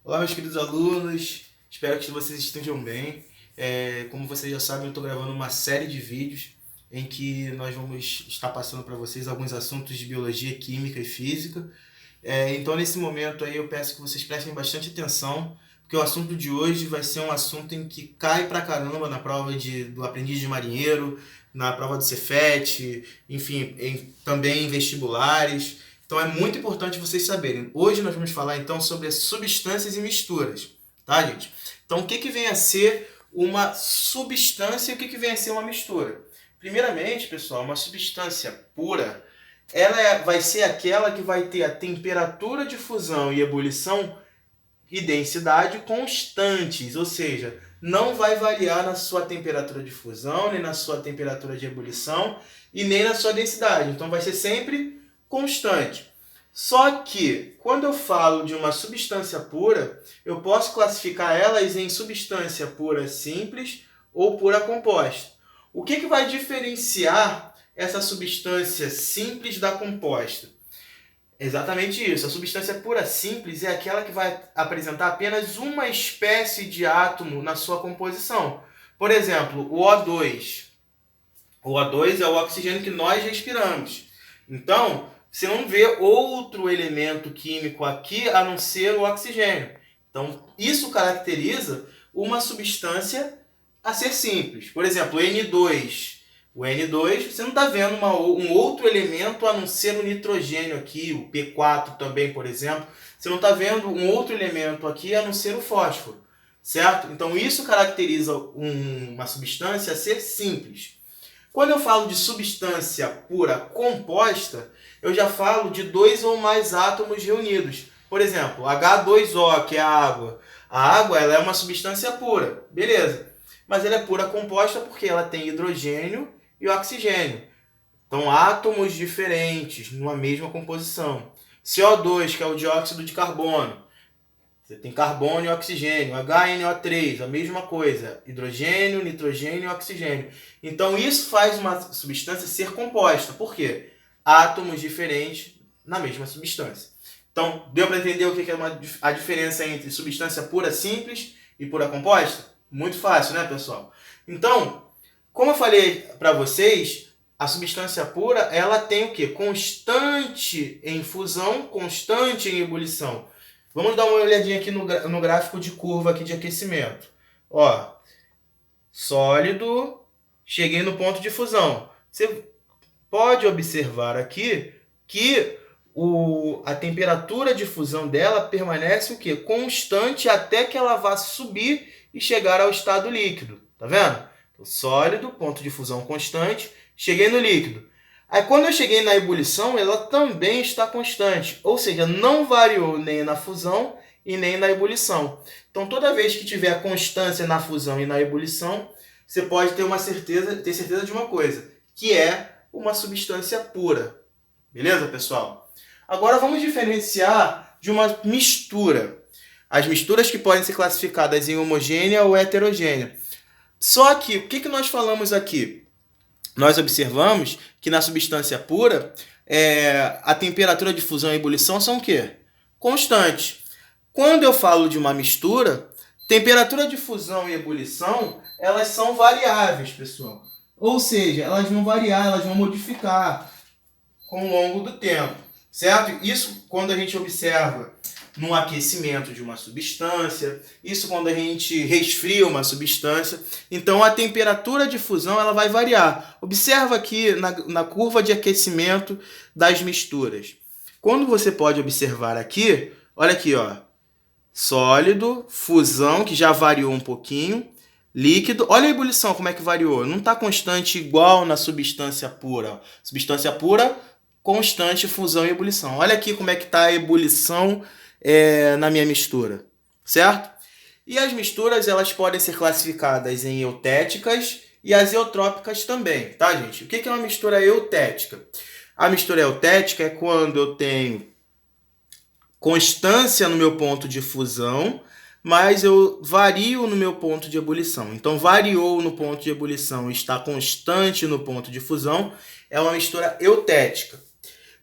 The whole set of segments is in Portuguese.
Olá, meus queridos alunos, espero que vocês estejam bem. Como vocês já sabem, eu estou gravando uma série de vídeos em que nós vamos estar passando para vocês alguns assuntos de biologia, química e física. Então, nesse momento aí, eu peço que vocês prestem bastante atenção, porque o assunto de hoje vai ser um assunto em que cai pra caramba na prova do aprendiz de marinheiro, na prova do Cefet, enfim, também em vestibulares. Então é muito importante vocês saberem. Hoje nós vamos falar então sobre as substâncias e misturas, tá, gente? Então o que vem a ser uma substância e o que vem a ser uma mistura? Primeiramente, pessoal, uma substância pura, vai ser aquela que vai ter a temperatura de fusão e ebulição e densidade constantes, ou seja, não vai variar na sua temperatura de fusão, nem na sua temperatura de ebulição e nem na sua densidade. Então vai ser sempre constante. Só que, quando eu falo de uma substância pura, eu posso classificar elas em substância pura simples ou pura composta. O que vai diferenciar essa substância simples da composta? Exatamente isso. A substância pura simples é aquela que vai apresentar apenas uma espécie de átomo na sua composição. Por exemplo, o O2. O O2 é o oxigênio que nós respiramos. Então, você não vê outro elemento químico aqui a não ser o oxigênio. Então, isso caracteriza uma substância a ser simples. Por exemplo, N2. O N2, você não está vendo um outro elemento a não ser o nitrogênio aqui, o P4 também, por exemplo. Você não está vendo um outro elemento aqui a não ser o fósforo, certo? Então, isso caracteriza uma substância a ser simples. Quando eu falo de substância pura composta, eu já falo de dois ou mais átomos reunidos. Por exemplo, H2O, que é a água. A água ela é uma substância pura, beleza. Mas ela é pura composta porque ela tem hidrogênio e oxigênio. Então, átomos diferentes numa mesma composição. CO2, que é o dióxido de carbono. Você tem carbono e oxigênio. HNO3, a mesma coisa. Hidrogênio, nitrogênio e oxigênio. Então, isso faz uma substância ser composta. Por quê? Átomos diferentes na mesma substância. Então, deu para entender o que é a diferença entre substância pura simples e pura composta? Muito fácil, né, pessoal? Então, como eu falei para vocês, a substância pura ela tem o quê? Constante em fusão, constante em ebulição. Vamos dar uma olhadinha aqui no gráfico de curva aqui de aquecimento. Ó, sólido, cheguei no ponto de fusão. Você pode observar aqui que a temperatura de fusão dela permanece o quê? Constante até que ela vá subir e chegar ao estado líquido. Tá vendo? Então, sólido, ponto de fusão constante, cheguei no líquido. Aí quando eu cheguei na ebulição, ela também está constante, ou seja, não variou nem na fusão e nem na ebulição. Então toda vez que tiver constância na fusão e na ebulição, você pode ter certeza de uma coisa, que é uma substância pura. Beleza, pessoal? Agora vamos diferenciar de uma mistura. As misturas que podem ser classificadas em homogênea ou heterogênea. Só que, o que nós falamos aqui? Nós observamos que na substância pura, a temperatura de fusão e ebulição são o quê? Constantes. Quando eu falo de uma mistura, temperatura de fusão e ebulição, elas são variáveis, pessoal. Ou seja, elas vão variar, elas vão modificar com o longo do tempo, certo? Isso quando a gente observa no aquecimento de uma substância, isso quando a gente resfria uma substância. Então a temperatura de fusão ela vai variar. Observa aqui na curva de aquecimento das misturas. Quando você pode observar aqui, olha aqui, ó, sólido, fusão, que já variou um pouquinho, líquido, olha a ebulição como é que variou. Não está constante igual na substância pura. Substância pura, constante fusão e ebulição. Olha aqui como é que está a ebulição na minha mistura, certo? E as misturas elas podem ser classificadas em eutéticas e azeotrópicas também, tá, gente? O que é uma mistura eutética? A mistura eutética é quando eu tenho constância no meu ponto de fusão, mas eu vario no meu ponto de ebulição. Então, variou no ponto de ebulição e está constante no ponto de fusão, é uma mistura eutética.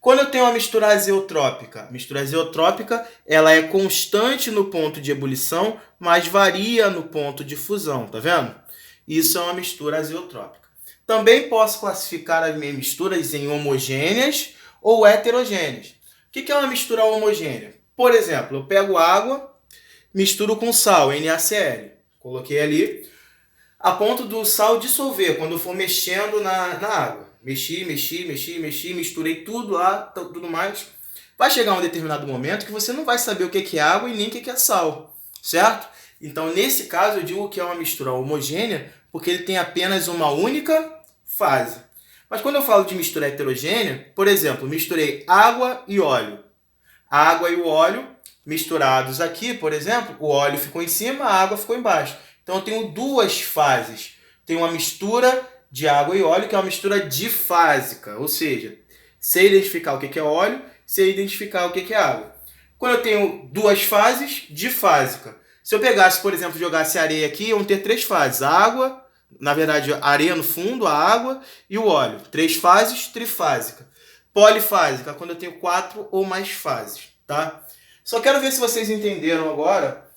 Quando eu tenho uma mistura azeotrópica, ela é constante no ponto de ebulição, mas varia no ponto de fusão, tá vendo? Isso é uma mistura azeotrópica. Também posso classificar as minhas misturas em homogêneas ou heterogêneas. O que é uma mistura homogênea? Por exemplo, eu pego água, misturo com sal, NaCl. Coloquei ali, a ponto do sal dissolver quando eu for mexendo na água. Mexi, misturei tudo lá, tudo mais. Vai chegar um determinado momento que você não vai saber o que é água e nem o que é sal, certo? Então, nesse caso, eu digo que é uma mistura homogênea porque ele tem apenas uma única fase. Mas quando eu falo de mistura heterogênea, por exemplo, misturei água e óleo. A água e o óleo misturados aqui, por exemplo, o óleo ficou em cima, a água ficou embaixo. Então eu tenho duas fases. Tenho uma mistura de água e óleo, que é uma mistura difásica, ou seja, sei identificar o que é óleo, sei identificar o que é água. Quando eu tenho duas fases, difásica. Se eu pegasse, por exemplo, jogasse areia aqui, iam ter três fases. A água, na verdade, a areia no fundo, a água e o óleo. Três fases, trifásica. Polifásica, quando eu tenho 4 ou mais fases, tá? Só quero ver se vocês entenderam agora.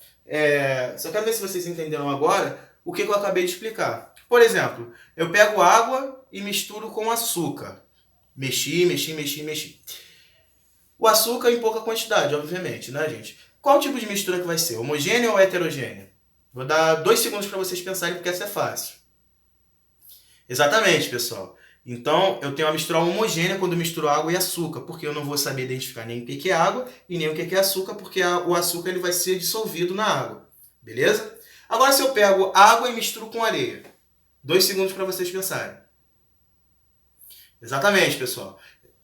O que eu acabei de explicar. Por exemplo, eu pego água e misturo com açúcar. Mexi. O açúcar em pouca quantidade, obviamente, né, gente? Qual tipo de mistura que vai ser? Homogênea ou heterogênea? Vou dar 2 segundos para vocês pensarem, porque essa é fácil. Exatamente, pessoal. Então, eu tenho uma mistura homogênea quando eu misturo água e açúcar, porque eu não vou saber identificar nem o que é água e nem o que é açúcar, porque o açúcar ele vai ser dissolvido na água. Beleza? Agora, se eu pego água e misturo com areia. 2 segundos para vocês pensarem. Exatamente, pessoal.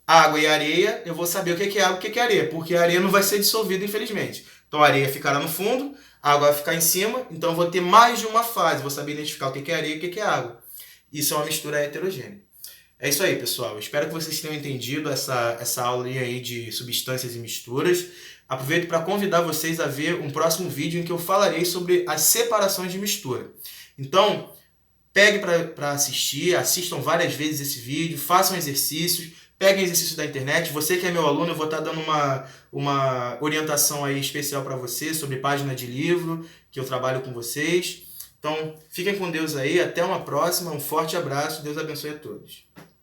Água e areia, eu vou saber o que é água e o que é areia, porque a areia não vai ser dissolvida, infelizmente. Então, a areia ficará no fundo, a água vai ficar em cima, então eu vou ter mais de uma fase, vou saber identificar o que é areia e o que é água. Isso é uma mistura heterogênea. É isso aí, pessoal. Eu espero que vocês tenham entendido essa aulinha aí de substâncias e misturas. Aproveito para convidar vocês a ver um próximo vídeo em que eu falarei sobre as separações de mistura. Então, pegue para assistir, assistam várias vezes esse vídeo, façam exercícios, peguem exercícios da internet. Você que é meu aluno, eu vou estar dando uma orientação aí especial para você sobre página de livro, que eu trabalho com vocês. Então, fiquem com Deus aí, até uma próxima, um forte abraço, Deus abençoe a todos.